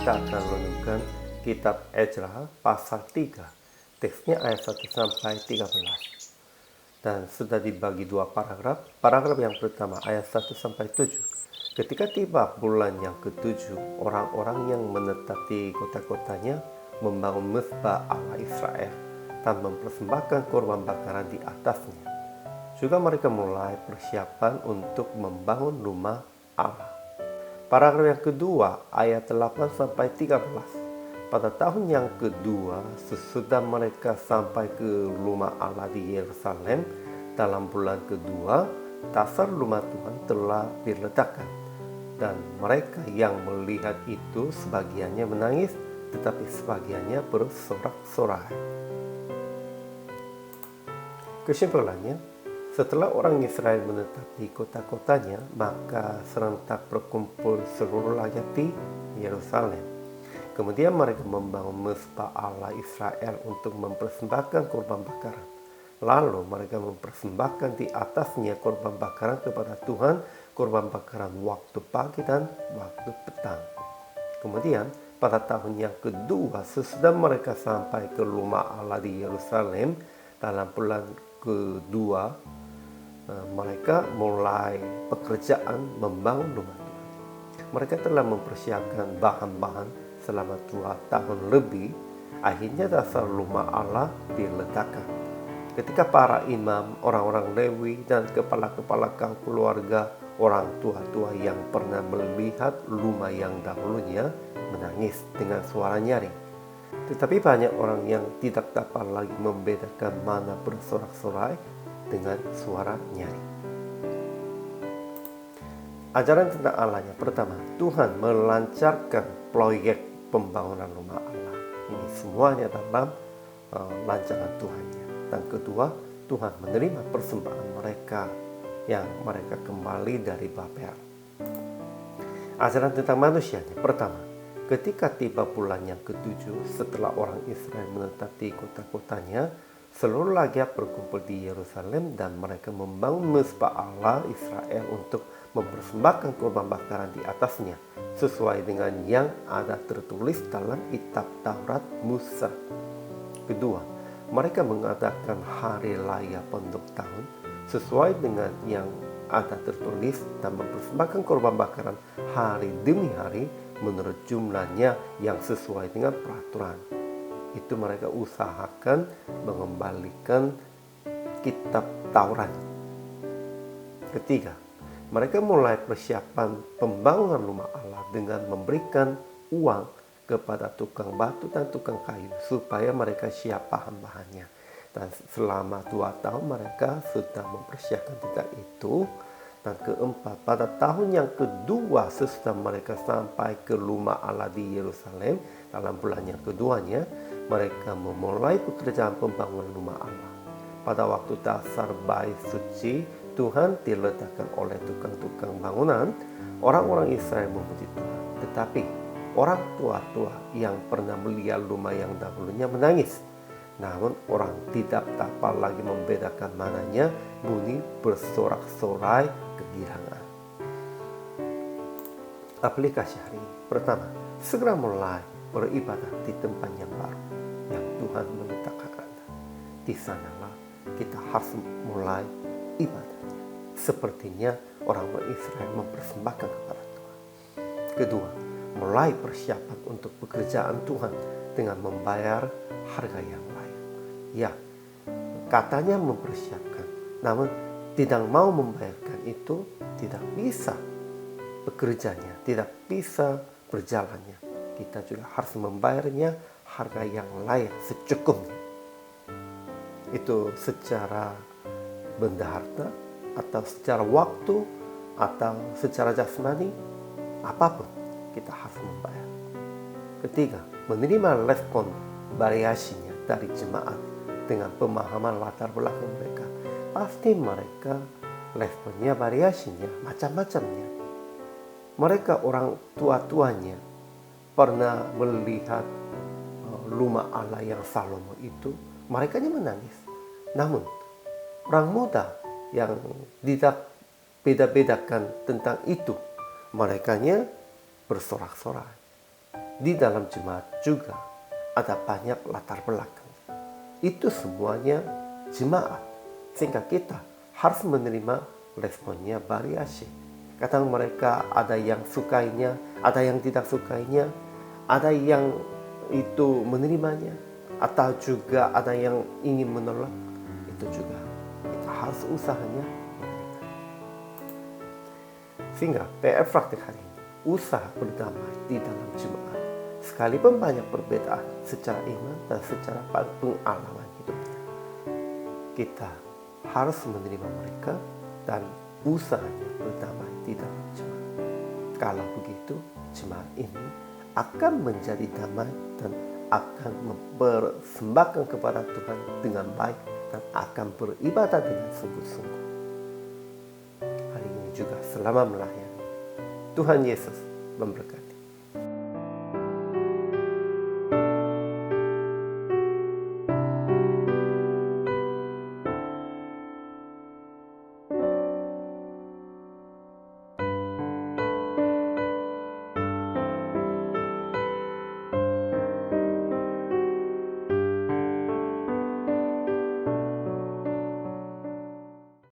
kita akan renungkan kitab Ezra pasal 3. Teksnya ayat 1 sampai 13. Dan sudah dibagi dua paragraf. Paragraf yang pertama ayat 1 sampai 7. Ketika tiba bulan yang ke-7, orang-orang yang menetap di kota-kotanya membangun mezbah Allah Israel dan mempersembahkan korban bakaran di atasnya. Juga mereka mulai persiapan untuk membangun rumah Allah. Paragraf yang kedua, ayat 8 sampai 13. Pada tahun yang kedua, sesudah mereka sampai ke rumah Allah di Yerusalem, dalam bulan kedua, dasar rumah Tuhan telah diletakkan. Dan mereka yang melihat itu sebagiannya menangis, tetapi sebagiannya bersorak-sorai. Kesimpulannya, setelah orang Israel menetap di kota-kotanya, maka serentak berkumpul seluruh rakyat di Yerusalem. Kemudian mereka membangun mezbah Allah Israel untuk mempersembahkan korban bakaran. Lalu mereka mempersembahkan di atasnya korban bakaran kepada Tuhan, korban bakaran waktu pagi dan waktu petang. Kemudian pada tahun yang kedua, sesudah mereka sampai ke rumah Allah di Yerusalem, dalam bulan kedua, mereka mulai pekerjaan membangun rumah Tuhan. Mereka telah mempersiapkan bahan-bahan selama 2 tahun lebih. Akhirnya dasar rumah Allah diletakkan. Ketika para imam, orang-orang Lewi, dan kepala-kepala keluarga, orang tua-tua yang pernah melihat rumah yang dahulunya menangis dengan suara nyaring. Tetapi banyak orang yang tidak dapat lagi membedakan mana bersorak-sorai dengan suara nyaring. Ajaran tentang Allahnya. Pertama, Tuhan melancarkan proyek pembangunan rumah Allah. Ini semuanya dalam rancangan Tuhannya. Dan kedua, Tuhan menerima persembahan mereka yang mereka kembali dari Babel. Ajaran tentang manusianya. Pertama, ketika tiba bulan yang ke-7 setelah orang Israel menetap di kota-kotanya, seluruh rakyat berkumpul di Yerusalem dan mereka membangun mezbah Allah Israel untuk mempersembahkan korban bakaran di atasnya, sesuai dengan yang ada tertulis dalam kitab Taurat Musa. Kedua, mereka mengadakan hari raya penutup tahun sesuai dengan yang ada tertulis dan mempersembahkan korban bakaran hari demi hari menurut jumlahnya yang sesuai dengan peraturan. Itu mereka usahakan mengembalikan kitab Taurat. Ketiga, mereka mulai persiapan pembangunan rumah Allah dengan memberikan uang kepada tukang batu dan tukang kayu supaya mereka siap bahan-bahannya. Dan selama 2 tahun mereka sudah mempersiapkan tiga itu. Dan keempat, pada tahun yang kedua sesudah mereka sampai ke rumah Allah di Yerusalem, dalam bulan yang keduanya, mereka memulai pekerjaan pembangunan rumah Allah. Pada waktu dasar bait suci Tuhan diletakkan oleh tukang-tukang bangunan, orang-orang Israel memuji Tuhan. Tetapi orang tua-tua yang pernah melihat rumah yang dahulunya menangis. Namun orang tidak dapat lagi membedakan mananya bunyi bersorak-sorai kegirangan. Aplikasi hari ini. Pertama, segera mulai beribadah di tempat yang baru yang Tuhan meletakkan Anda. Di sanalah kita harus mulai ibadahnya. Sepertinya orang Israel mempersembahkan kepada Tuhan. Kedua, mulai persiapan untuk pekerjaan Tuhan dengan membayar harga yang layak. Ya, katanya mempersiapkan, namun tidak mau membayarkan itu tidak bisa bekerjanya, tidak bisa berjalannya. Kita juga harus membayarnya harga yang layak secukupnya. Itu secara benda harta atau secara waktu atau secara jasmani, apapun kita harus membayar. Ketiga, menerima respon variasinya dari jemaat dengan pemahaman latar belakang mereka. Pasti mereka responnya variasinya macam-macamnya. Mereka orang tua-tuanya pernah melihat rumah Allah yang Salomo itu, mereka menangis. Namun orang muda yang tidak beda-bedakan tentang itu, merekanya bersorak-sorai. di dalam jemaat juga ada banyak latar belakang. Itu semuanya jemaat, sehingga kita harus menerima responnya variasi. Kadang mereka ada yang sukainya, ada yang tidak sukainya, ada yang itu menerimanya, atau juga ada yang ingin menolak. Itu juga kita harus usahanya memberikan. Sehingga PR praktik hari ini, usaha berdamai di dalam jemaat. Sekalipun banyak perbedaan secara iman dan secara pengalaman hidupnya, kita harus menerima mereka dan usahanya berdamai di dalam jemaat. Kalau begitu, jemaat ini akan menjadi damai dan akan mempersembahkan kepada Tuhan dengan baik dan akan beribadah dengan sungguh-sungguh. Hari ini juga selama melayani. Tuhan Yesus memberkati.